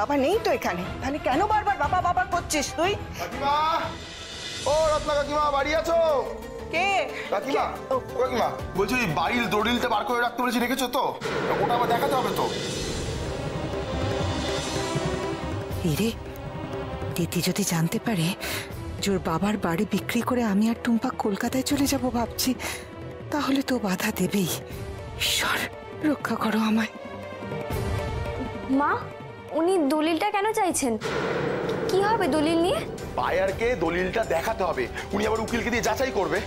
বাবা নেই তো এখানে, তাহলে কেন বারবার বাবা বাবা করছিস তুই? কাকিমা, ও রত্না কাকিমা বাড়ি আছো? কে কাকিমা? ও কাকিমা, বলছি বাড়ির দড়িলটা বার করে রাখতে বলেছি, রেখেছো তো? ওটা আবার দেখাতে হবে তো। রে দিদি যদি জানতে পারে জোর বাবার বাড়ি বিক্রি করে আমি আর টুম্পা কলকাতায় চলে যাব ভাবছি, তাহলে তো বাধা দেবেই। ঈশ্বর রক্ষা করো আমায়। মা, উনি দলিলটা কেন চাইছেন? কি হবে দলিল নিয়ে? বায়ারকে দলিলটা দেখাতে হবে, উনি আবার উকিলকে দিয়ে যাচাই করবে।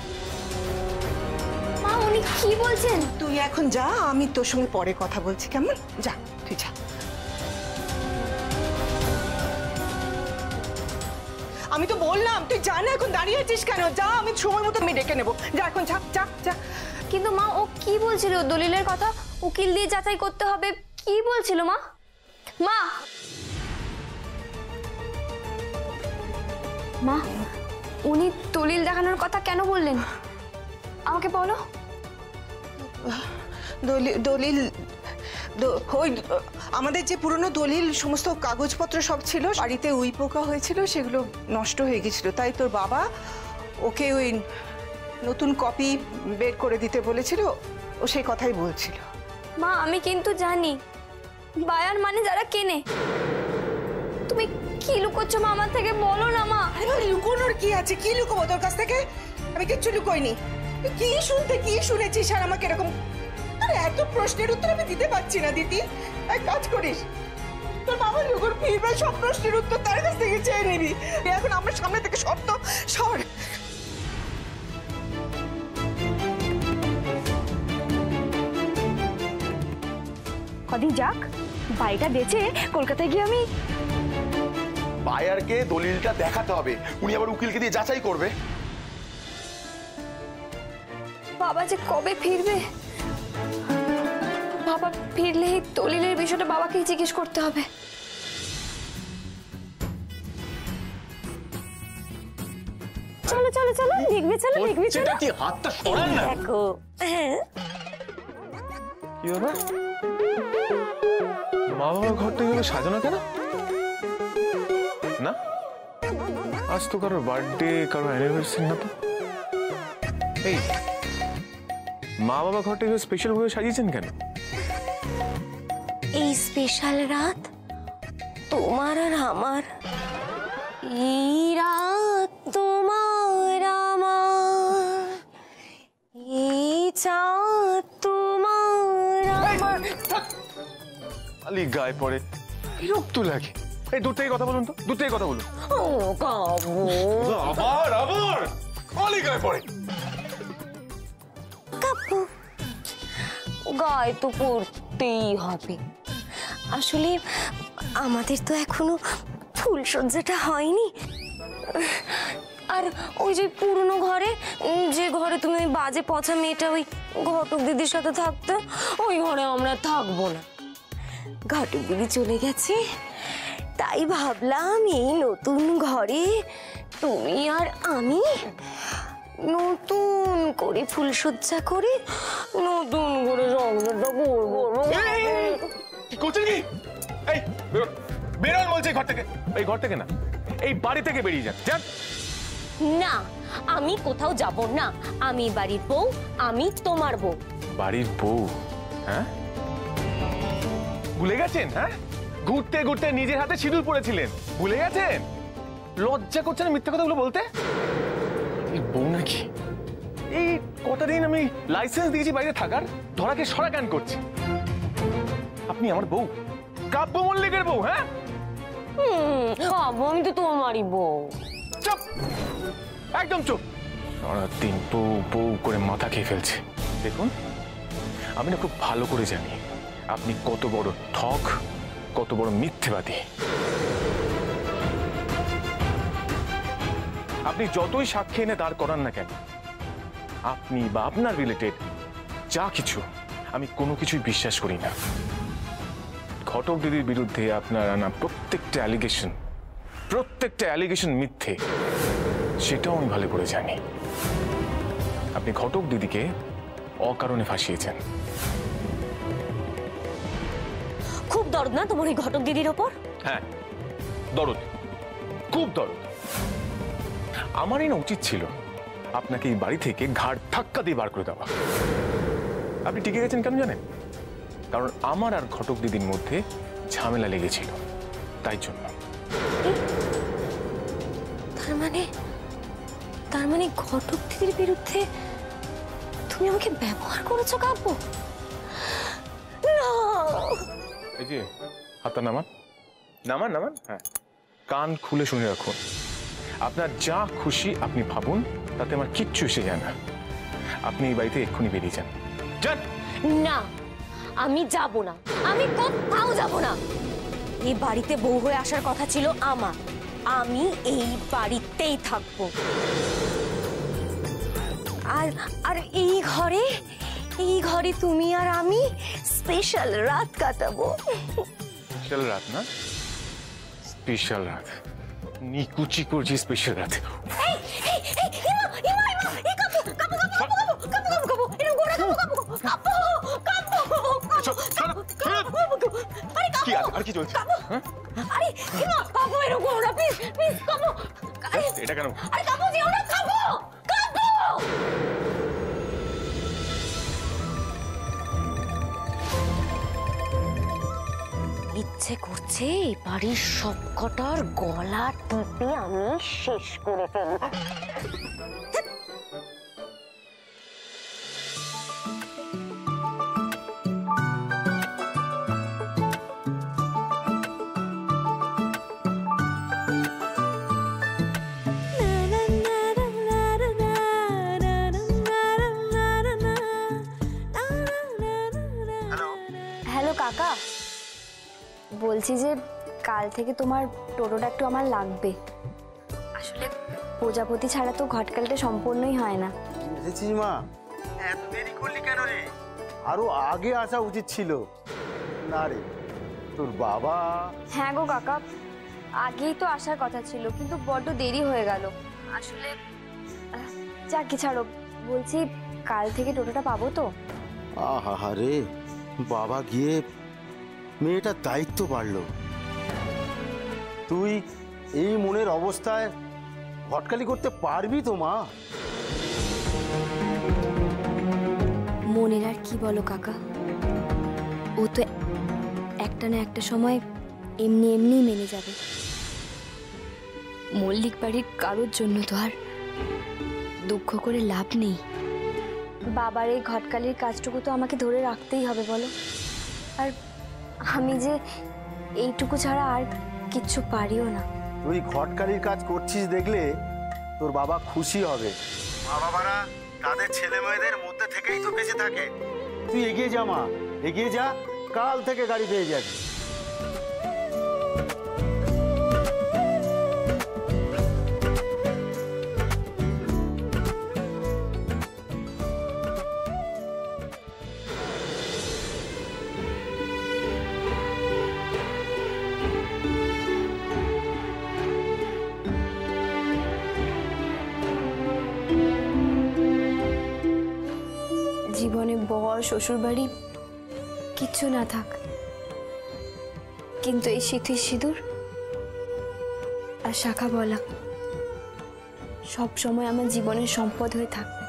মা, উনি কি বলছেন? তুই এখন যা, আমি তোর সঙ্গে পরে কথা বলছি, কেমন? যা তুই যা। আমি তো বললাম তুই যা না, এখন দাঁড়িয়ে আছিস কেন? যা, আমি সময় মতো আমি ডেকে নেবো। যা এখন, যা যা যা। কিন্তু মা, ও কি বলছিল দলিলের কথা? উকিল দিয়ে যাচাই করতে হবে কি বলছিল মা? মা, মা, উনি দলিল দেখানোর কথা কেন বললেন আমাকে বলো। দলিল ওই আমাদের যে পুরনো দলিল সমস্ত কাগজপত্র সব ছিল, বাড়িতে উই পোকা হয়েছিল, সেগুলো নষ্ট হয়ে গেছিল, তাই তোর বাবা ওকে ওই নতুন কপি বের করে দিতে বলেছিল, ও সেই কথাই বলছিল। মা, আমি কিন্তু জানি বায়ার মানে যারা কেনে। তুমি কি লুকোচ্ছ মা আমার থেকে? বলো না মা। আরে লুকোনোর কি আছে? কি লুকোবো তোর কাছ থেকে? আমি কিচ্ছু লুকোইনি। কি শুনেছিস আর আমাকে এরকম? আরে এত প্রশ্নের উত্তর আমি দিতে পারছি না দিদি। এক কাজ করিস, তোর বাবা যখন ফিরবে সব প্রশ্নের উত্তর তার কাছ থেকে চেয়ে নিবি। এখন আমার সামনে থেকে শব্দ সর। কদিন যাক, বাড়িটা বেচে কলকাতায় গিয়ে আমি বায়ারকে দলিলটা দেখাতে হবে, উনি আবার উকিলকে দিয়ে যাচাই করবে। বাবা যে কবে ফিরবে? বাবা ফিরলে এই দলিলের বিষয়টা বাবাকেই জিজ্ঞেস করতে হবে। চলো চলো চলো, লিখবে চলো, লিখবে চলো। কি হাতটা সরান না। দেখো, হ্যাঁ কি হলো? মা বাবার ঘরটা এভাবে সাজানো কেন? না, আজ তো কারোর বার্থডে, কারোর অ্যানিভার্সারি না তো। এই মা বাবা ঘরটা এভাবে স্পেশাল ভাবে সাজিয়েছেন কেন? এই স্পেশাল রাত তোমার আর আমার, এই রাত তোমার আমার, এই চাঁদ তোমার আমার। আলি গায়ে পড়ে, বিরক্ত লাগে। এই দূর থেকে কথা বলুন তো, দূর থেকে কথা বলুন। ও কাবু, আবার আবার আলি গায়ে পড়ে। কাবু গায়ে তো পড়তেই হবে। আসলে আমাদের তো এখনো ফুলসজ্জাটা হয়নি। আর ওই যে পুরনো ঘরে, যে ঘরে তুমি ওই বাজে পচা মেয়েটা ওই ঘটক দিদির সাথে থাকতে, ওই ঘরে আমরা থাকবো না। ঘটক দিদি চলে গেছে, তাই ভাবলাম এই নতুন ঘরে তুমি আর আমি নতুন করে ফুলসজ্জা করে নতুন করে সংসারটা করবো। কি করছেন কি? এই বেরোন, বেরোন বলছি ঘর থেকে। এই ঘর থেকে না, এই বাড়ি থেকে বেরিয়ে যান। যান না, আমি কোথাও যাব না। আমি বাড়ির বউ, আমি তোমার বউ। বাড়ির বউ? হ্যাঁ, ভুলে গেছেন? হ্যাঁ, ঘুরতে ঘুরতে নিজের হাতে সিঁদুর পড়েছিলেন, ভুলে গেছেন? লজ্জা করছেন মিথ্যা কথাগুলো বলতে? বউ নাকি? এই কটা দিন আমি লাইসেন্স দিয়েছি বাইরে থাকার, ধরাকে সরা জ্ঞান করছি। আপনি আমার বউ, কাব্য মল্লিকের বউ। হ্যাঁ, আমি তো তোমারই বউ। চুপ, একদম চুপ। সারাদিন বউ বউ করে মাথা খেয়ে ফেলছে। দেখুন, আমি না খুব ভালো করে জানি আপনি কত বড় ঠক, কত বড় মিথ্যেবাদী। আপনি যতই সাক্ষী এনে দাঁড় করান না কেন, আপনি বা আপনার রিলেটেড যা কিছু, আমি কোনো কিছুই বিশ্বাস করি না। ঘটক দিদির বিরুদ্ধে আপনার আনা প্রত্যেকটা অ্যালিগেশন মিথ্যে, সেটাও আমি ভালো করে জানি। আপনি ঘটক দিদিকে অকারণে ফাঁসিয়েছেন। খুব দরদ না তোমার ওই ঘটক দিদির ওপর? হ্যাঁ, দরদ, খুব দরদ। আমারই না উচিত ছিল আপনাকে এই বাড়ি থেকে ঘাড় ধাক্কা দিয়ে বার করে দেওয়া। আপনি টিকে গেছেন কেন জানেন? কারণ আমার আর ঘটক দিদির মধ্যে ঝামেলা লেগেছিল, তাই জন্য। তার মানে ঘটক দিদির বিরুদ্ধে তুমি আমাকে ব্যবহার করেছো কাব্য? না, এই যে হাতটা নামান, নামান নামান। হ্যাঁ, কান খুলে শুনে রাখুন। আপনার যা খুশি আপনি ভাবুন, তাতে আমার কিচ্ছু এসে যায় না। আপনি এই বাড়িতে এক্ষুনি বেরিয়ে যান। যান। না, আমি যাব না, আমি কোথাও যাব না। এই বাড়িতে বউ হয়ে আসার কথা ছিল আমার, আমি এই বাড়িতেই থাকবো। আর এই ঘরে তুমি আর আমি স্পেশাল রাত কাটাবো। স্পেশাল রাত না, স্পেশাল রাত, নিকুচি করছি স্পেশাল রাত। কি আর কি চলছে? এটা কেন? ইচ্ছে করছে এই বাড়ির সবকটার গলা টিপে আমি শেষ করে ফেলব। হ্যালো কাকা, বলছি যে কাল থেকে তোমার টোটোটা একটু আমার লাগবে। আসলে প্রজাপতি ছাড়া তো ঘটকালিটা সম্পূর্ণই হয় না। এসেছিস মা? এত দেরি করলি কেন রে? আরো আগে আসা উচিত ছিল। না রে, তোর বাবা। হ্যাঁ গো কাকা, আগেই তো আসার কথা ছিল, কিন্তু বড্ড দেরি হয়ে গেল। আসলে যাক কি ছাড়ো, বলছি কাল থেকে টোটোটা পাবো তো? আহা রে, বাবা গিয়ে মেয়েটার দায়িত্ব বাড়লো। তুই এই মনের অবস্থায় ঘটকালি করতে পারবি তো মা? মনের আর কি বলো কাকা, ও তো একটা না একটা সময় এমনি এমনি মেনে যাবে। মল্লিক বাড়ির কারোর জন্য তো আর দুঃখ করে লাভ নেই। বাবার এই ঘটকালির কাজটুকু তো আমাকে ধরে রাখতেই হবে বলো। আর আমি যে এইটুকু ছাড়া আর কিচ্ছু পারিও না। তুই ঘটকালির কাজ করছিস দেখলে তোর বাবা খুশি হবে। মা বাবারা তাদের ছেলে মেয়েদের মধ্যে থেকেই তো বেঁচে থাকে। তুই এগিয়ে যা মা, এগিয়ে যা, কাল থেকে গাড়ি পেয়ে যাবি। জীবনে বর শ্বশুর বাড়ি কিচ্ছু না থাক, কিন্তু এই সিঁথির সিঁদুর আর শাখা বলা সব সময় আমার জীবনের সম্পদ হয়ে থাকবে।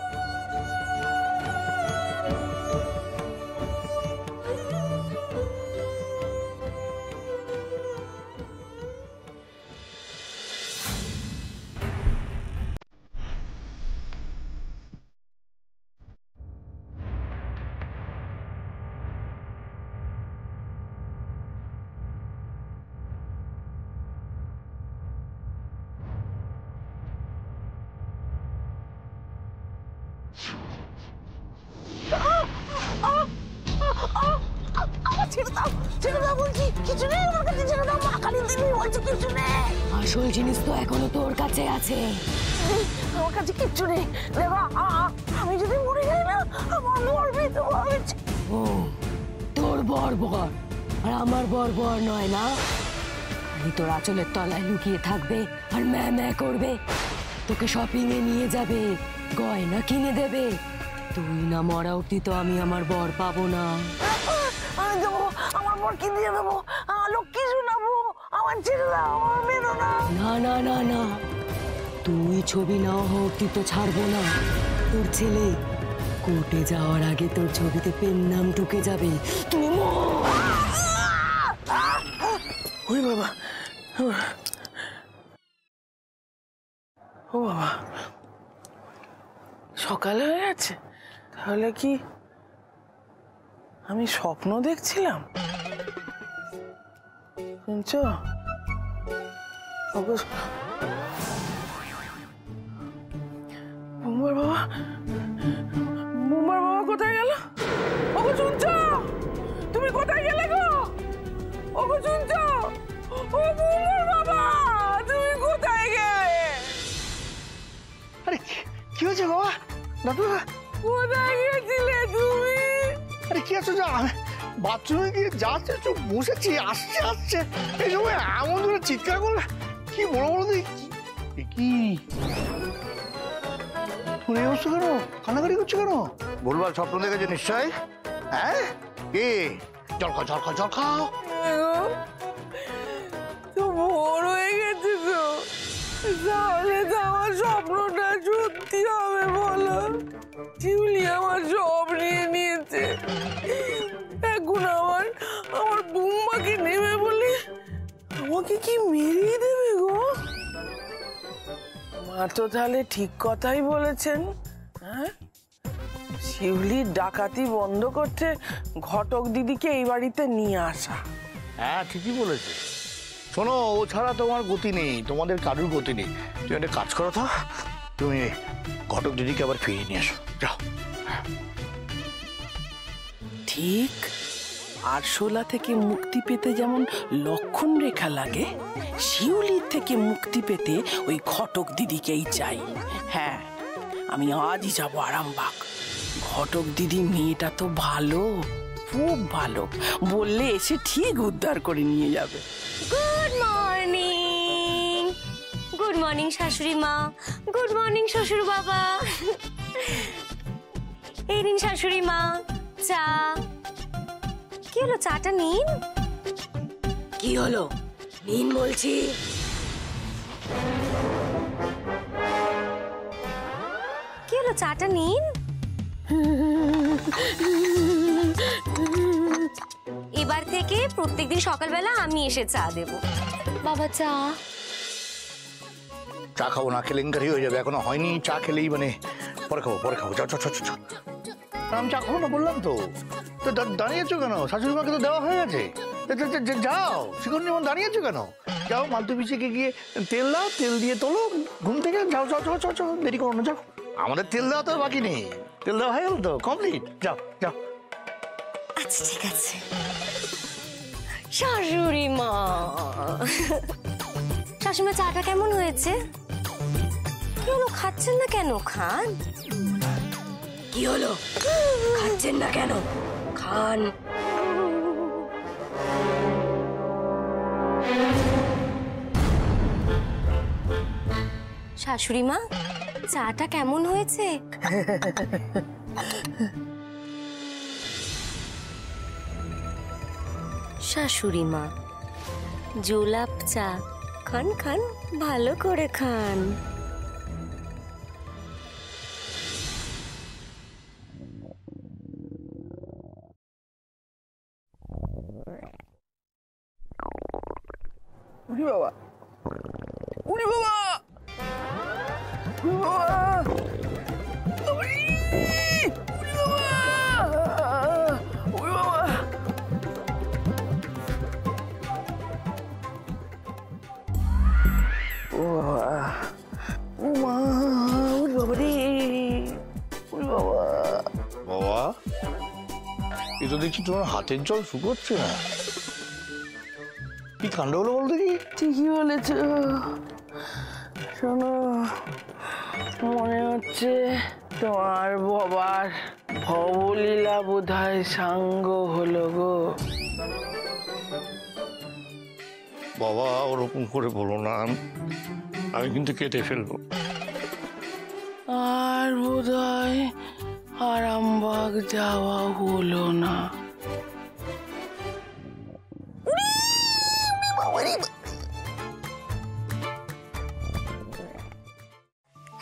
আসল জিনিস তো এখনো তোর কাছে আছে। আমার কাছে কিচ্ছু নেই। দেখো আমি যদি মরে যাই না, আমার বর বিধবা হয়েছে। ও, তোর বর বর আর আমার বর বর নয় না? আমি তোর আঁচলের তলায় লুকিয়ে থাকবে আর ম্যা ম্যা করবে, তোকে শপিং এ নিয়ে যাবে, গয়না কিনে দেবে। তুই না মরা অব্দি তো আমি আমার বর পাবো না। আমি দেবো, আমার বরকে দিয়ে দেবো। আমার ছেড়ে দাও, আমার মেরো না। না না না না, তুই ছবি না হোক তুই তো ছাড়বো না। তোর ছেলে কোর্টে যাওয়ার আগে তোর ছবিতে পেন নাম ঢুকে যাবে। তুই ওই বাবা, ও বাবা, সকাল হয়ে গেছে। তাহলে কি আমি স্বপ্ন দেখছিলাম? শুনছো? বুম্বার বাবা, বুম্বার বাবা কোথায় গেল? ওগো শুনছো? তুমি কোথায় গেলে গো? ওগো শুনছো? ও বুম্বার বাবা, তুমি কোথায় গেলে? আরে কি হয়েছে বাবা? দাদু কোথায় গেছিলে তুমি? আরে কি আছে? বাথরুমে গিয়ে যাচ্ছে, চুপ বসেছি, আসছে আসছে, এই সময় এমন ধরে চিৎকার করলে কি বড় বড় কি তুমি অবস্থা কেন? কান্নাকাটি করছো কেন? ভুলভাল স্বপ্ন দেখেছো নিশ্চয়। হ্যাঁ কি? জল খাও জল খাও জল খাও। তো ভোর হয়ে গেছে তো, তাহলে তো আমার স্বপ্নটা সত্যি হবে বলো? শিউলি আমার সব নিয়ে নিয়েছে। এখন আমার বুম্বাকে নেবে বলে আমাকে কি মেরিয়ে দেবে গো? মা তো তাহলে ঠিক কথাই বলেছেন। হ্যাঁ, শিউলির ডাকাতি বন্ধ করতে ঘটক দিদিকে এই বাড়িতে নিয়ে আসা। হ্যাঁ ঠিকই বলেছে। শোনো, ও ছাড়া তোমার গতি নেই, তোমাদের কারুর গতি নেই। তুমি একটা কাজ করো তো, তুমি ঘটক দিদিকে আবার ফিরিয়ে নিয়ে আসো, যাও। ঠিক আরশোলা থেকে মুক্তি পেতে যেমন লক্ষণ রেখা লাগে, শিউলির থেকে মুক্তি পেতে ওই ঘটক দিদিকেই চাই। হ্যাঁ, আমি আজই যাবো আরামবাগ। ঘটক দিদি মেয়েটা তো ভালো, খুব ভালো, বললে এসে ঠিক উদ্ধার করে নিয়ে যাবে। Good morning. গুড মর্নিং শাশুড়ি মা, গুড মর্নিং শ্বশুর বাবা। এই নিন শাশুড়ি মা চা। কি হলো, চাটা নিন। কি হলো? নিন বলছি। কি হলো, চাটা নিন। এবার থেকে প্রত্যেকদিন সকালবেলা আমি এসে চা দেব। বাবা চা। চা খাবো না, কেলেঙ্কারি হয়ে যাবে। এখনো হয়নি, চা খেলেই মানে পরে খাবো পরে খাবো। যাও যাও যাও। আমি চা খাবো না বললাম তো। তো দাঁড়িয়েছো কেন? শাশুড়ি মাকে তো দেওয়া হয়ে গেছে। যাও, শিখুন যেমন দাঁড়িয়েছো কেন? যাও, মালতু পিছিয়ে গিয়ে তেল দাও, তেল দিয়ে তোলো ঘুম থেকে। যাও যাও যাও যাও যাও, দেরি করো না, যাও। আমাদের তেল দেওয়া তো বাকি নেই, তেল দেওয়া হয়ে গেল তো, কমপ্লিট। যাও যাও। আচ্ছা ঠিক আছে। শাশুড়ি মা, শাশুড়ি মা চাটা কেমন হয়েছে? কি হলো, খাচ্ছেন না কেন? খান। কি হলো, খাচ্ছেন না কেন? খান। শাশুড়ি মা, চাটা কেমন হয়েছে? শাশুড়ি মা, জোলাপ চা খান খান, ভালো করে খান। উনি বাবা, উনি বাবা, উনি বাবা, উনি বাবা, উনি বাবা। ও বাবা, ও মা, উনি বাবা রে, উনি বাবা। বাবা, এ তো দেখছি তোমার হাতের জল শুকোচ্ছে না। কি কাণ্ড হলো বল দেখি? ঠিকই বলেছ। শোনো, মনে হচ্ছে তোমার বাবার ভবলীলা বোধহয় সাঙ্গ হলো গো। বাবা, ওরকম করে বলো না, আমি কিন্তু কেটে ফেলবো। আর বোধহয় আরামবাগ যাওয়া হলো না।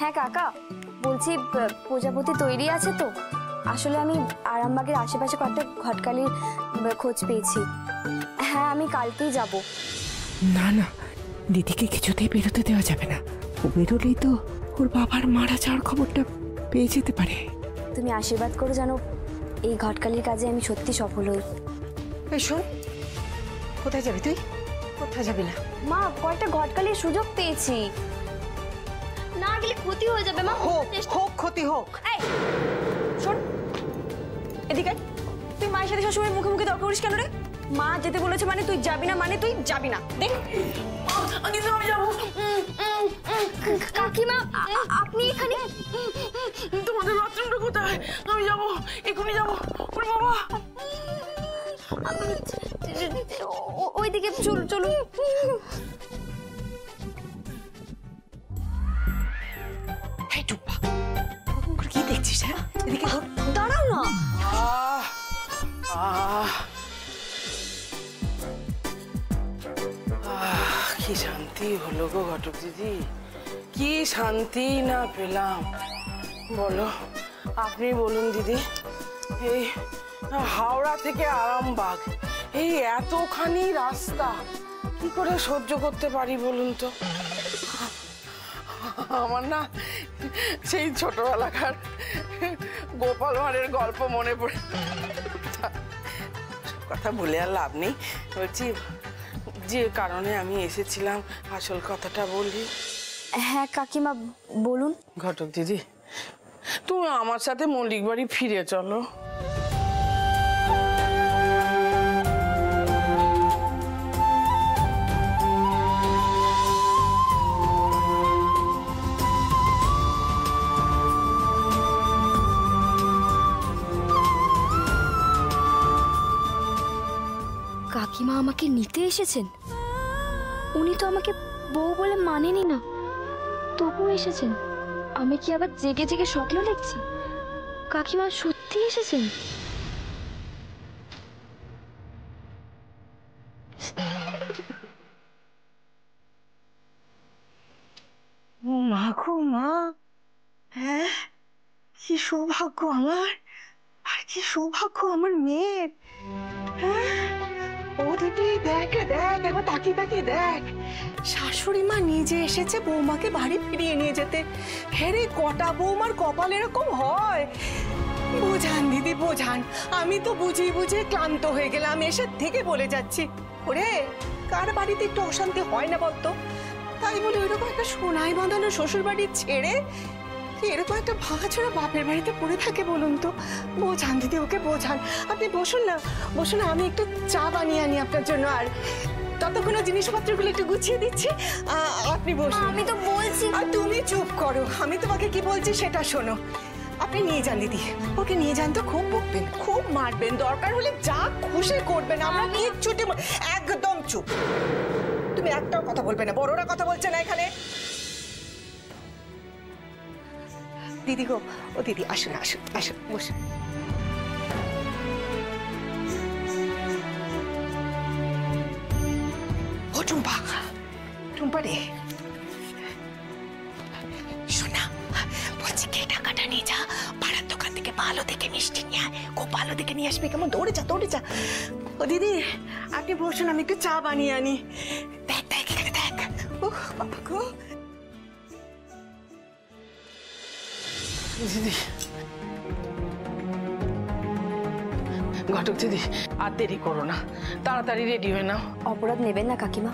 হ্যাঁ কাকা, বলছি প্রজাপতি তৈরি আছে তো? আসলে আমি আরামবাগের আশেপাশে কয়েকটা ঘটকালির খোঁজ পেয়েছি। হ্যাঁ, আমি কালকেই যাব। না না, দিদিকে কিছুতেই বেরোতে দেওয়া যাবে না। ও বেরোলেই তো ওর বাবার মারা যাওয়ার খবরটা পেয়ে যেতে পারে। তুমি আশীর্বাদ করো যেন এই ঘটকালির কাজে আমি সত্যি সফল হই। এই শোন, কোথায় যাবি তুই? কোথায় যাবি না? মা, কয়েকটা ঘটকালির সুযোগ পেয়েছি, না গেলে ক্ষতি হয়ে যাবে। মা, হোক হোক, ক্ষতি হোক। এই শোন, এদিকে তুই মায়ের সাথে সবসময় মুখে মুখে তর্ক করিস কেন রে? মা যেতে বলেছে মানে তুই যাবি না, মানে তুই যাবি না। দেখ আমি যাবো। কাকিমা, আপনি এখানে? তোমাদের বাথরুমটা কোথায়? আমি যাবো, এখনই যাবো। ওরে বাবা, ওইদিকে চলুন। এই টুম্পা, কি দেখছিস? হ্যাঁ, এদিকে দাঁড়াও না। কি শান্তি হলো গো ঘটক দিদি, কি শান্তি না পেলাম বলো। আপনি বলুন দিদি, এই হাওড়া থেকে আরামবাগ এই এতখানি রাস্তা কি করে সহ্য করতে পারি বলুন তো? আমার না সেই ছোটবেলাকার গোপাল ভাঁড়ের গল্প মনে পড়ে। কথা বলে আর লাভ নেই, বলছি যে কারণে আমি এসেছিলাম আসল কথাটা বলি। হ্যাঁ কাকিমা, বলুন। ঘটক দিদি, তুমি আমার সাথে মল্লিক বাড়ি ফিরে চলো। কাকিমা আমাকে নিতে এসেছেন? উনি তো আমাকে বউ বলে মানেনি না, তবুও এসেছেন। আমি কি আবার জেগে জেগে স্বপ্ন দেখছি? কাকিমা সত্যি এসেছেন? মা গো মা, হ্যাঁ, কি সৌভাগ্য আমার, আর কি সৌভাগ্য আমার মেয়ের। হ্যাঁ, ও দিদি দেখ দেখ, একবার তাকিয়ে তাকিয়ে দেখ, শাশুড়ি মা নিজে এসেছে বৌমাকে বাড়ি ফিরিয়ে নিয়ে যেতে। হ্যাঁ রে, কটা বৌমার কপাল এরকম হয়। বোঝান দিদি বোঝান, আমি তো বুঝিয়ে বুঝিয়ে ক্লান্ত হয়ে গেলাম, এসে থেকে বলে যাচ্ছি। ওরে, কার বাড়িতে একটু অশান্তি হয় না বলতো? তাই বলে ওইরকম একটা সোনাই বাঁধানো শ্বশুর বাড়ি ছেড়ে এরকম একটা ভাঙাচোরা বাপের বাড়িতে পড়ে থাকে বলুন তো? বোঝান দিদি, ওকে বোঝান। আপনি বসুন না, বসুন না, আমি একটু চা বানিয়ে আনি আপনার জন্য, আর ততক্ষণ জিনিসপত্রগুলো একটু গুছিয়ে দিচ্ছি। আপনি বসুন। আমি তো বলছি। আর তুমি চুপ করো, আমি তোমাকে কি বলছি সেটা শোনো। আপনি নিয়ে যান দিদি, ওকে নিয়ে যান তো। খুব বকবেন, খুব মারবেন, দরকার হলে যা খুশি করবেন, আমরা কিচ্ছুটি একদম চুপ। তুমি একটাও কথা বলবে না, বড়রা কথা বলছে না এখানে। দিদি গো, ও দিদি আসুন আসুন আসুন, বসুন। ও টুম্পা, টুম্পা রে, শোনা, বলছি কে টাকাটা নিয়ে যা, পাড়ার দোকান থেকে ভালো দেখে মিষ্টি নিয়ে আয়, খুব ভালো দেখে নিয়ে আসবে, কেমন? দৌড়ে যা দৌড়ে যা। ও দিদি আপনি বসুন, আমি একটু চা বানিয়ে আনি। দেখ দেখ এখানে দেখ। ও বাবা গো। দিদি, ঘটক দিদি, আর দেরি করো না, তাড়াতাড়ি রেডি হয়ে নাও। অপরাধ নেবেন না কাকিমা,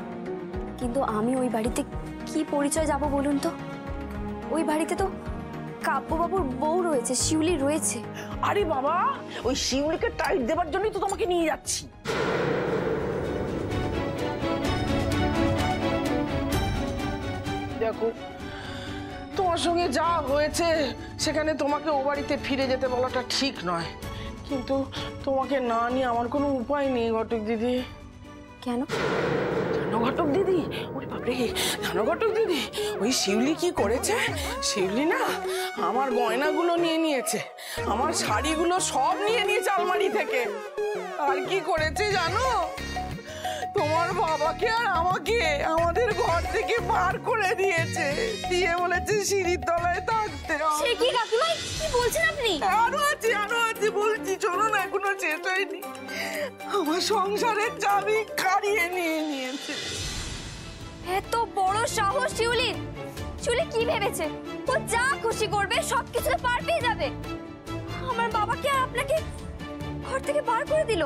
কিন্তু আমি ওই বাড়িতে কি পরিচয় যাব বলুন তো? ওই বাড়িতে তো কাব্যবাবুর বউ রয়েছে, শিউলি রয়েছে। আরে বাবা, ওই শিউলিকে টাইট দেবার জন্যই তো তোমাকে নিয়ে যাচ্ছি। দেখো, তোমার সঙ্গে যা হয়েছে সেখানে তোমাকে ও বাড়িতে ফিরে যেতে বলাটা ঠিক নয়, কিন্তু তোমাকে না নিয়ে আমার কোনো উপায় নেই ঘটক দিদি। কেন? জানো ঘটক দিদি, ওরে বাপরে, জানো ঘটক দিদি, ওই শিউলি কি করেছে? শিউলি না আমার গয়নাগুলো নিয়ে নিয়েছে, আমার শাড়িগুলো সব নিয়ে নিয়েছে আলমারি থেকে। আর কি করেছে জানো? তোমার বাবাকে আর আমাকে আমাদের ঘর থেকে বার করে বলে দিয়েছে, দিয়ে বলেছে সিঁড়ির তলায় থাকতে হবে। সে কি কাকিমা, কি বলছেন আপনি? আরো আছে বলছি, চলো না, এখনো শেষ হয়নি। আমার সংসারের চাবি কাড়িয়ে নিয়ে নিয়েছে। এত বড় সাহস শিউলির! শিউলি কি ভেবেছে ও যা খুশি করবে, সবকিছুতে পার পেয়ে যাবে? আমার বাবাকে আর আপনাকে ঘর থেকে বার করে দিল।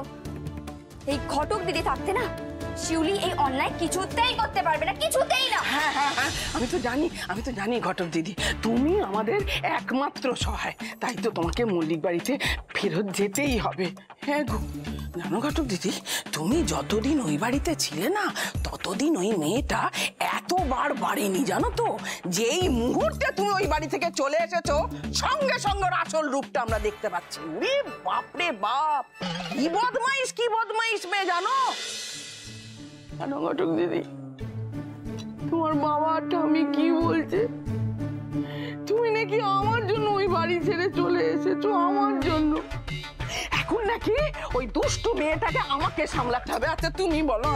এই ঘটক দিদি থাকতে না শিউলি এই অন্যায় কিছুতেই করতে পারবে না, কিছুতেই না। হ্যাঁ, আমি তো জানি ঘটক দিদি, তুমি আমাদের একমাত্র সহায়, তাই তো তোমাকে মল্লিক বাড়িতে ফেরত যেতেই হবে। হ্যাঁ গো, জানো ঘটক দিদি, তুমি যতদিন ওই বাড়িতে ছিলে না, ততদিন ওই মেয়েটা এতবার বাড়েনি, জানো তো? যেই মুহূর্তে তুমি ওই বাড়ি থেকে চলে এসেছো, সঙ্গে সঙ্গে ওর আসল রূপটা আমরা দেখতে পাচ্ছি। উরে বাপরে বাপ, কি বদমাইশ মেয়ে, জানো ঘটক দিদি? তোমার বাবা ঠামি কি বলছে, তুমি নাকি আমার জন্য ওই বাড়ি ছেড়ে চলে এসেছো, আমার জন্য। এখন নাকি ওই দুষ্টু মেয়েটাকে আমাকে সামলাতে হবে। আচ্ছা তুমি বলো,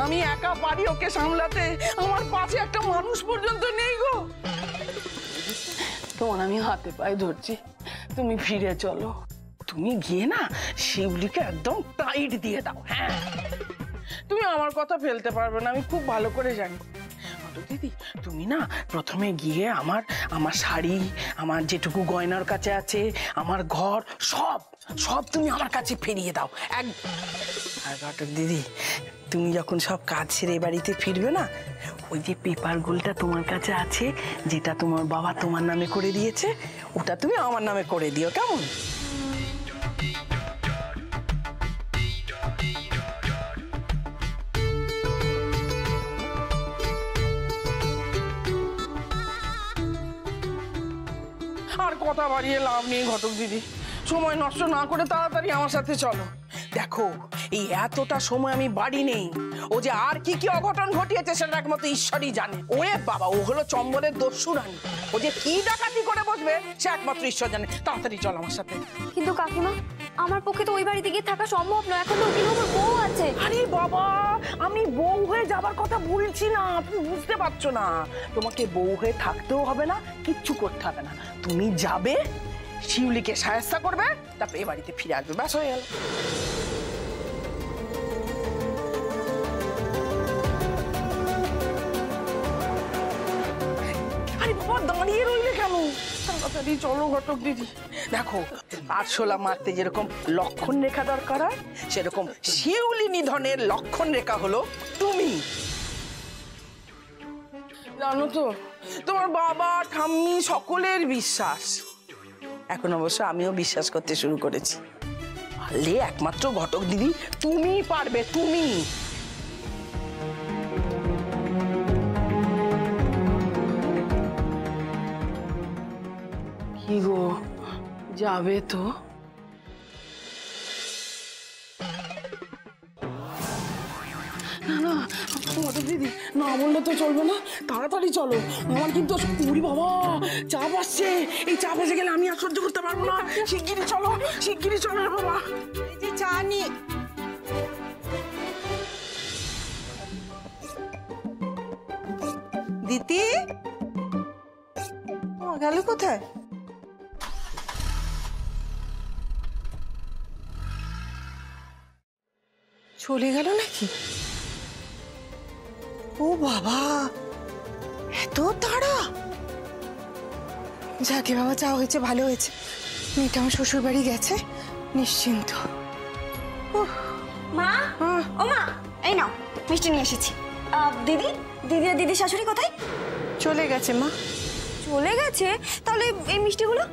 আমি একা পারি ওকে সামলাতে? আমার পাশে একটা মানুষ পর্যন্ত নেই গো। তোমার আমি হাতে পায়ে ধরছি, তুমি ফিরে চলো। তুমি গিয়ে না শিউলিকে একদম টাইট দিয়ে দাও। হ্যাঁ, তুমি আমার কথা ফেলতে পারবে না, আমি খুব ভালো করে জানি। দিদি, তুমি না প্রথমে গিয়ে আমার শাড়ি, আমার যেটুকু গয়নার কাছে আছে, আমার ঘর, সব তুমি আমার কাছে ফিরিয়ে দাও। আর ঘটক দিদি, তুমি যখন সব কাজ ছেড়ে বাড়িতে ফিরবে না, ওই যে পেপারগুলোটা তোমার কাছে আছে, যেটা তোমার বাবা তোমার নামে করে দিয়েছে, ওটা তুমি আমার নামে করে দিও, কেমন? আর কথা বাড়িয়ে লাভ নেই ঘটক দিদি, সময় নষ্ট না করে তাড়াতাড়ি আমার সাথে চলো। দেখো, এই এতটা সময় আমি বাড়ি নেই, ও যে আর কি কি অঘটন ঘটিয়েছে সেটা একমাত্র ঈশ্বরই জানে। ওরে বাবা, ও হলো চম্বলের দস্যু রানী, ও যে কি ডাকাতি করে বসবে সে একমাত্র ঈশ্বর জানে। তাড়াতাড়ি চল আমার সাথে। কিন্তু কাকিমা, আমার পক্ষে তো ওই বাড়িতে গিয়ে থাকা সম্ভব নয়, এখন তো ওখানে আমার বউ আছে। আরে বাবা, আমি বউ হয়ে যাবার কথা বলছি না, তুমি বুঝতে পারছো না। তোমাকে বউ হয়ে থাকতেও হবে না, কিচ্ছু করতে হবে না। তুমি যাবে, শিউলিকে সাহায্য করবে, তারপরে এ বাড়িতে ফিরে আসবে, ব্যাস হয়ে গেল। আরে বাবা, দাঁড়িয়ে রইলে কেন? তাড়াতাড়ি চলো ঘটক দিদি। দেখো, আরশোলা মারতে যেরকম লক্ষণ রেখা দরকার হয়, সেরকম শিউলি নিধনের লক্ষণ রেখা হলো তুমি। জানো তো, তোমার বাবা ঠাম্মি সকলের বিশ্বাস, এখন অবশ্য আমিও বিশ্বাস করতে শুরু করেছি। পারলে একমাত্র ঘটক দিদি তুমি পারবে, তুমি। কি গো, যাবে তো? না ঘটক দিদি, না বললে তো চলবে না, তাড়াতাড়ি চলো। আমার কিন্তু উরি বাবা, চাপ আসছে, এই চাপ এসে গেলে আমি আর সহ্য করতে পারবো না। শিগগিরই চলো রে বাবা। এই যে চা নিয়ে দিতি, ও গেল কোথায়? চলে গেল নাকি? ও বাবা, এত তাড়া! যাকে বাবা, যা হয়েছে ভালো হয়েছে, মেয়েটা আমার শ্বশুর বাড়ি গেছে, নিশ্চিন্ত। মা, ও মা, এই নাও মিষ্টি নিয়ে এসেছি। দিদি আর দিদি শাশুড়ি কোথায়? চলে গেছে মা। চলে গেছে? তাহলে এই মিষ্টিগুলো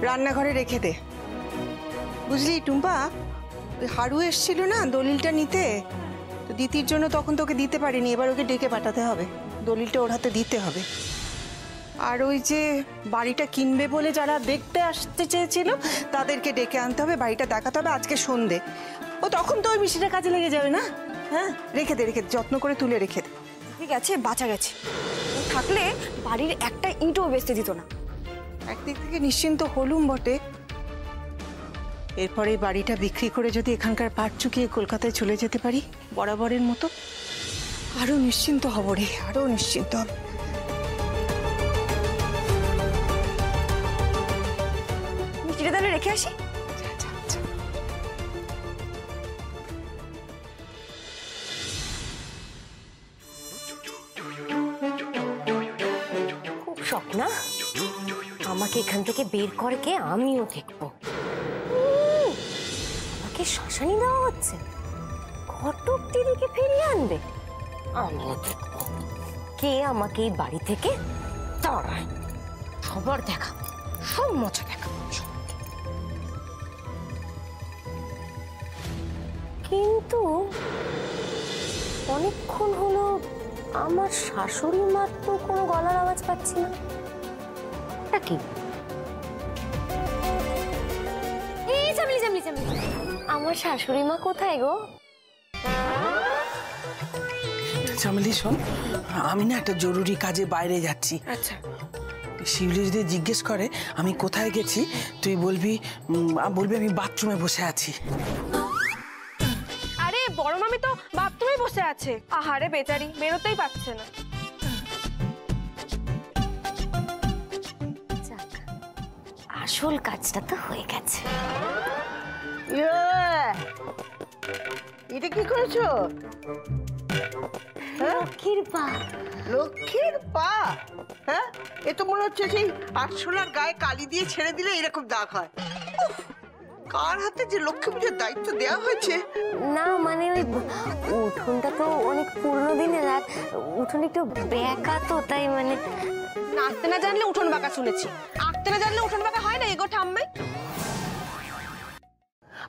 রান্নাঘরে রেখে দে। বুঝলি টুম্পা, হারু এসেছিল না দলিলটা নিতে, তো দিতির জন্য তখন তোকে দিতে পারিনি, এবার ওকে ডেকে পাঠাতে হবে, দলিলটা ওর হাতে দিতে হবে। আর ওই যে বাড়িটা কিনবে বলে যারা দেখতে আসতে চেয়েছিল তাদেরকে ডেকে আনতে হবে, বাড়িটা দেখাতে হবে আজকে সন্ধে। ও তখন তো ওই মিষ্টিটা কাজে লেগে যাবে না? হ্যাঁ, রেখে দে, যত্ন করে তুলে রেখে দে। ঠিক আছে, বাঁচা গেছে। থাকলে বাড়ির একটা ইঁটও বেচতে দিত না। একদিক থেকে নিশ্চিন্ত হলুম বটে, এরপরে বাড়িটা বিক্রি করে যদি এখানকার পাট চুকিয়ে কলকাতায় চলে যেতে পারি বরাবরের মতো, আরো নিশ্চিন্ত হব রে, আরো নিশ্চিন্ত হব। মিষ্টিটা তাহলে রেখে আসি। খুব শখ না আমাকে এখান থেকে বের করে কে, আমিও দেখবো। আমাকে শ্মশানি দেওয়া হচ্ছে, ঘটক দিদিকে ফিরিয়ে আনবে, আমিও দেখবো কে আমাকে এই বাড়ি থেকে তাড়ায়। সবার দেখা, সব মজা দেখা। কিন্তু অনেকক্ষণ হলো আমার শাশুড়ি মার তো কোনো গলার আওয়াজ পাচ্ছি না। এটা কি? এই চামলি চামলি চামলি, আমার শাশুড়ি মা কোথায় গো? চামেলি শোন, আমি না একটা জরুরি কাজে বাইরে যাচ্ছি। আচ্ছা। শিউলি যদি জিজ্ঞেস করে আমি কোথায় গেছি, তুই বলবি আমি বাথরুমে বসে আছি। আরে বড় মামি তো বাথরুমে বসে আছে। আহারে বেচারি, বেরোতেই পারছে না। যাক, আসল কাজটা তো হয়ে গেছে। এটা কি করেছো? লক্ষ্মীর পা। লক্ষ্মীর পা? হ্যাঁ, এ তো মনে হচ্ছে সেই আরশোলার গায়ে কালি দিয়ে ছেড়ে দিলে এরকম দাগ হয়। কার হাতে যে লক্ষ্মী পুজোর দায়িত্ব দেওয়া হয়েছে? না মানে ওই উঠোনটা তো অনেক পুরনো দিনের, আর উঠোন একটু বেঁকা তো, তাই মানে। নাচতে না জানলে উঠোন বাঁকা শুনেছি, আঁকতে না জানলে উঠোন বাঁকা হয় না এগো ঠাম্মাই।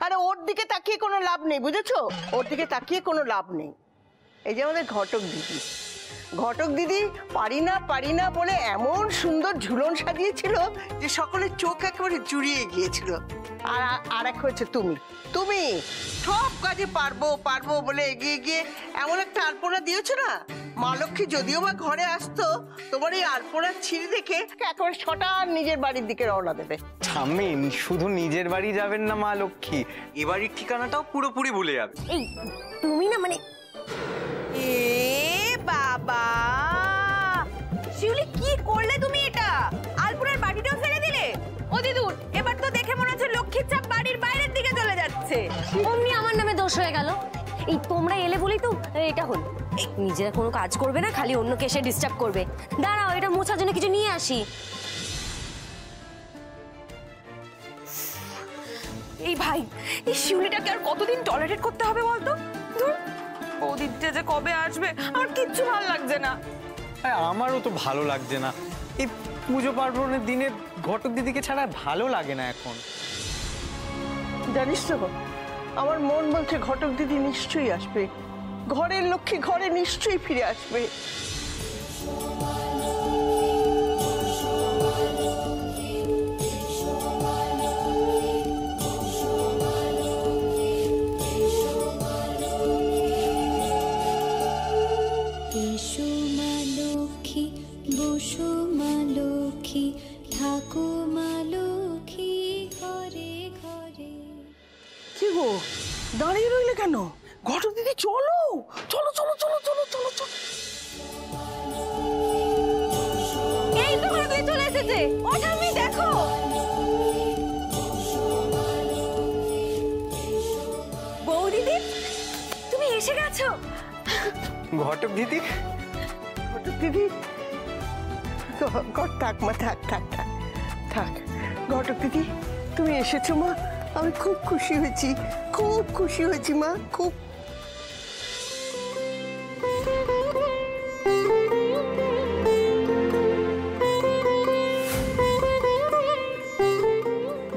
আরে ওর দিকে তাকিয়ে কোনো লাভ নেই, বুঝেছো? ওর দিকে তাকিয়ে কোনো লাভ নেই। এই যে আমাদের ঘটক দিদি, ঘটক দিদি পারি না বলে এমন সুন্দর ঝুলন সাজিয়েছিল যে সকলের চোখ একেবারে জুড়িয়ে গিয়েছিল। আর এক হয়েছে তুমি সব কাজে পারবো বলে এগিয়ে গিয়ে এমন একটা আলপনা দিয়েছো না, মা লক্ষ্মী যদিও বা ঘরে আসতো, তোমার এই আলপনার ছিঁড়ি দেখে একেবারে ছটার নিজের বাড়ির দিকে রওনা দেবে। ঠাম্মি, শুধু নিজের বাড়ি যাবেন না মা লক্ষ্মী, এ বাড়ির ঠিকানাটাও পুরোপুরি ভুলে যাবে। এই তুমি না মানে। এ বাবা, শিউলি কি করলে তুমি এটা? আলপনার বাটিটাও ফেলে দিলে। ও দিদুর, এবার তো দেখে মনে হচ্ছে লক্ষ্মীর চাপ বাড়ির বাইরের দিকে চলে যাচ্ছে। অমনি আমার নামে দোষ হয়ে গেল। এই তোমরা এলে বলেই তো এটা হলো। নিজেরা কোনো কাজ করবে না, খালি অন্যকে এসে ডিস্টার্ব করবে। দাঁড়াও, এটা মোছার জন্য কিছু নিয়ে আসি। এই ভাই, এই শিউলিটাকে আর কতদিন টলারেট করতে হবে বলতো? ধুর, ওদিকটা যে কবে আসবে আমার কিচ্ছু ভালো লাগছে না। আমারও তো ভালো লাগছে না। এই পুজো পার্বণের দিনে ঘটক দিদিকে ছাড়া ভালো লাগে না এখন। জানিস তো, আমার মন বলছে ঘটক দিদি নিশ্চয়ই আসবে, ঘরের লক্ষ্মী ঘরে নিশ্চয়ই ফিরে আসবে। এসো মা লক্ষ্মী, বসো মা লক্ষ্মী, থাকো মা লক্ষ্মী ঘরে ঘরে। কি গো, দাঁড়িয়ে রইলে কেন? ঘটক দিদি চলো চলো চলো চলো চলো চলো চলো। এই তো ঘরে চলে এসেছে। ও ঠাম্মি দেখো, বউ দিদি তুমি এসে গেছো। ঘটক দিদি, ঘটক দিদি থাক মা, থাক ঘটক দিদি তুমি এসেছো মা, আমি খুব খুশি হয়েছি মা, খুব।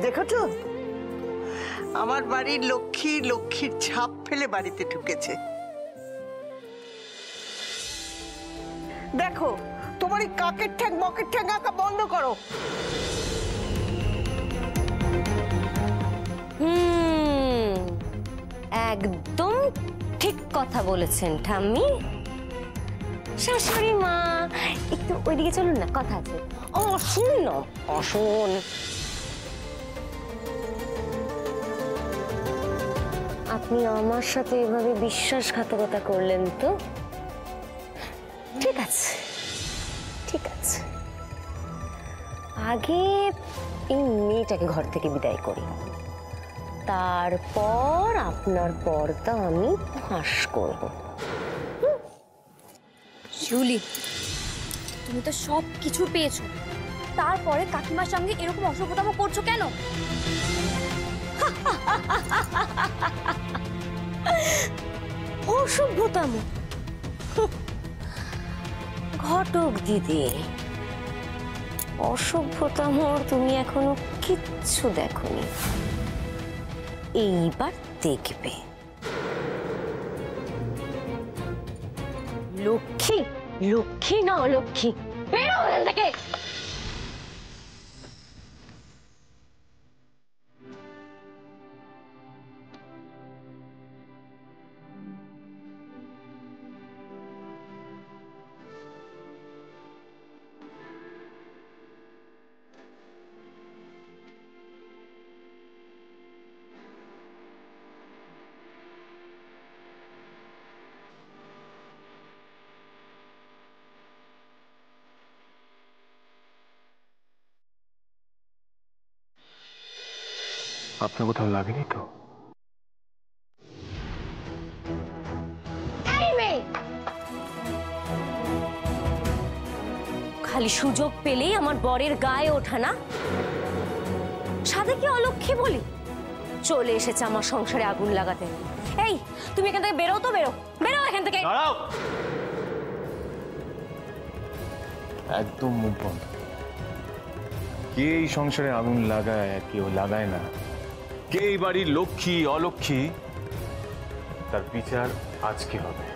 দেখেছো, আমার বাড়ির লক্ষ্মীর ছাপ ফেলে বাড়িতে ঢুকেছে। দেখো, তোমার এই কাকের ঠ্যাং বকের ঠ্যাং আঁকা বন্ধ করো। একদম ঠিক কথা বলেছেন ঠাম্মি। শাশুড়ি মা, একটু ওইদিকে চলুন না, কথা আছে। অশুন না, অশুন। আপনি আমার সাথে এভাবে বিশ্বাসঘাতকতা করলেন তো? ঠিক আছে, ঠিক আছে, আগে এই মেয়েটাকে ঘর থেকে বিদায় করি, তারপর আপনার পর্দা আমি ফাঁস করব। শিউলি, তুমি তো সব কিছু পেয়েছো, তারপরে কাকিমার সঙ্গে এরকম অসভ্যতাম করছো কেন? অসভ্যতাম? ঘটক দিদি, অসভ্যতামর তুমি এখনো কিচ্ছু দেখোনি, এইবার দেখবে। লক্ষ্মী, লক্ষ্মী না অলক্ষ্মী, বেরো এখান থেকে। আপনার কোথাও লাগেনি তো? খালি সুযোগ পেলেই আমার বরের গায়ে ওঠা না? সাথে কি অলক্ষ্মী বলি? চলে এসেছে আমার সংসারে আগুন লাগাতে। এই, তুমি এখান থেকে বেরো তো, বেরো, বেরো এখান থেকে। দাঁড়াও, একদম মুখ বন্ধ। কে এই সংসারে আগুন লাগায় আর কেউ লাগায় না, কে এই বাড়ির লক্ষ্মী অলক্ষ্মী, তার বিচার আজকে হবে।